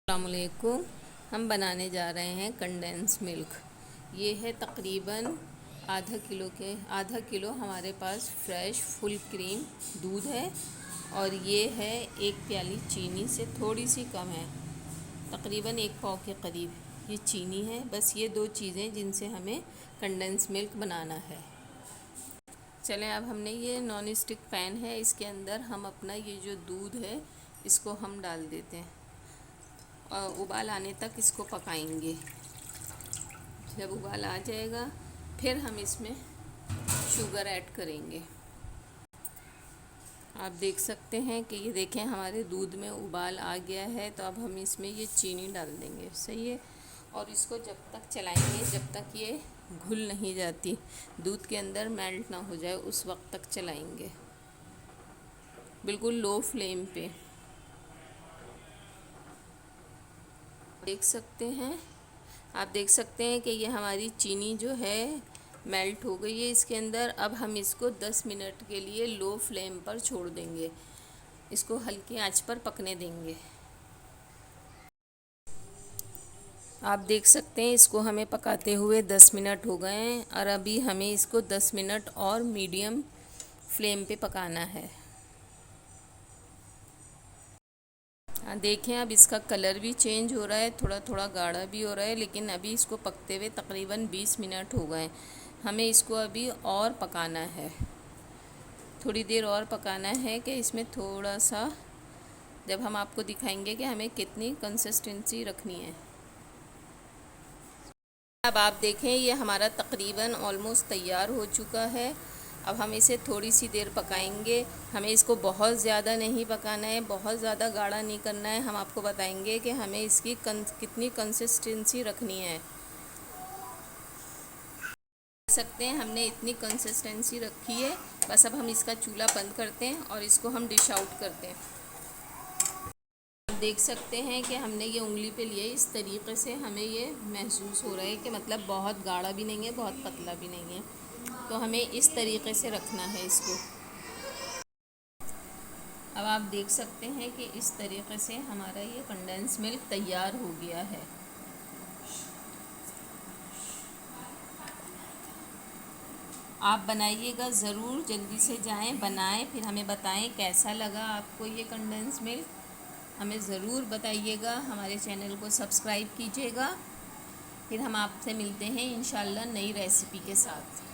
अस्सलामुअलैकुम। हम बनाने जा रहे हैं कंडेंस मिल्क। ये है तकरीबन आधा किलो हमारे पास फ्रेश फुल क्रीम दूध है और ये है एक प्याली चीनी से थोड़ी सी कम है, तकरीबन एक पाव के करीब ये चीनी है। बस ये दो चीज़ें जिनसे हमें कंडेंस मिल्क बनाना है। चलें, अब हमने ये नॉन स्टिक पैन है, इसके अंदर हम अपना ये जो दूध है इसको हम डाल देते हैं और उबाल आने तक इसको पकाएंगे। जब उबाल आ जाएगा फिर हम इसमें शुगर ऐड करेंगे। आप देख सकते हैं कि ये देखें हमारे दूध में उबाल आ गया है, तो अब हम इसमें ये चीनी डाल देंगे। सही है। और इसको जब तक चलाएंगे जब तक ये घुल नहीं जाती, दूध के अंदर मेल्ट ना हो जाए, उस वक्त तक चलाएंगे बिल्कुल लो फ्लेम पे। आप देख सकते हैं कि ये हमारी चीनी जो है मेल्ट हो गई है इसके अंदर। अब हम इसको 10 मिनट के लिए लो फ्लेम पर छोड़ देंगे, इसको हल्की आंच पर पकने देंगे। आप देख सकते हैं इसको हमें पकाते हुए 10 मिनट हो गए हैं और अभी हमें इसको 10 मिनट और मीडियम फ्लेम पे पकाना है। देखें अब इसका कलर भी चेंज हो रहा है, थोड़ा थोड़ा गाढ़ा भी हो रहा है, लेकिन अभी इसको पकते हुए तकरीबन 20 मिनट हो गए। हमें इसको अभी और पकाना है, थोड़ी देर और पकाना है कि इसमें थोड़ा सा, जब हम आपको दिखाएंगे कि हमें कितनी कंसिस्टेंसी रखनी है। अब आप देखें ये हमारा तकरीबन ऑलमोस्ट तैयार हो चुका है। अब हम इसे थोड़ी सी देर पकाएंगे। हमें इसको बहुत ज़्यादा नहीं पकाना है, बहुत ज़्यादा गाढ़ा नहीं करना है। हम आपको बताएंगे कि हमें इसकी कितनी कंसिस्टेंसी रखनी है। देख सकते हैं हमने इतनी कंसिस्टेंसी रखी है। बस अब हम इसका चूल्हा बंद करते हैं और इसको हम डिश आउट करते हैं। देख सकते हैं कि हमने ये उंगली पे लिए, इस तरीके से हमें ये महसूस हो रहा है कि मतलब बहुत गाढ़ा भी नहीं है, बहुत पतला भी नहीं है, तो हमें इस तरीके से रखना है इसको। अब आप देख सकते हैं कि इस तरीके से हमारा ये कंडेंस मिल्क तैयार हो गया है। आप बनाइएगा ज़रूर, जल्दी से जाएं, बनाएं, फिर हमें बताएं कैसा लगा आपको ये कंडेंस मिल्क। हमें ज़रूर बताइएगा, हमारे चैनल को सब्सक्राइब कीजिएगा। फिर हम आपसे मिलते हैं इंशाल्लाह नई रेसिपी के साथ।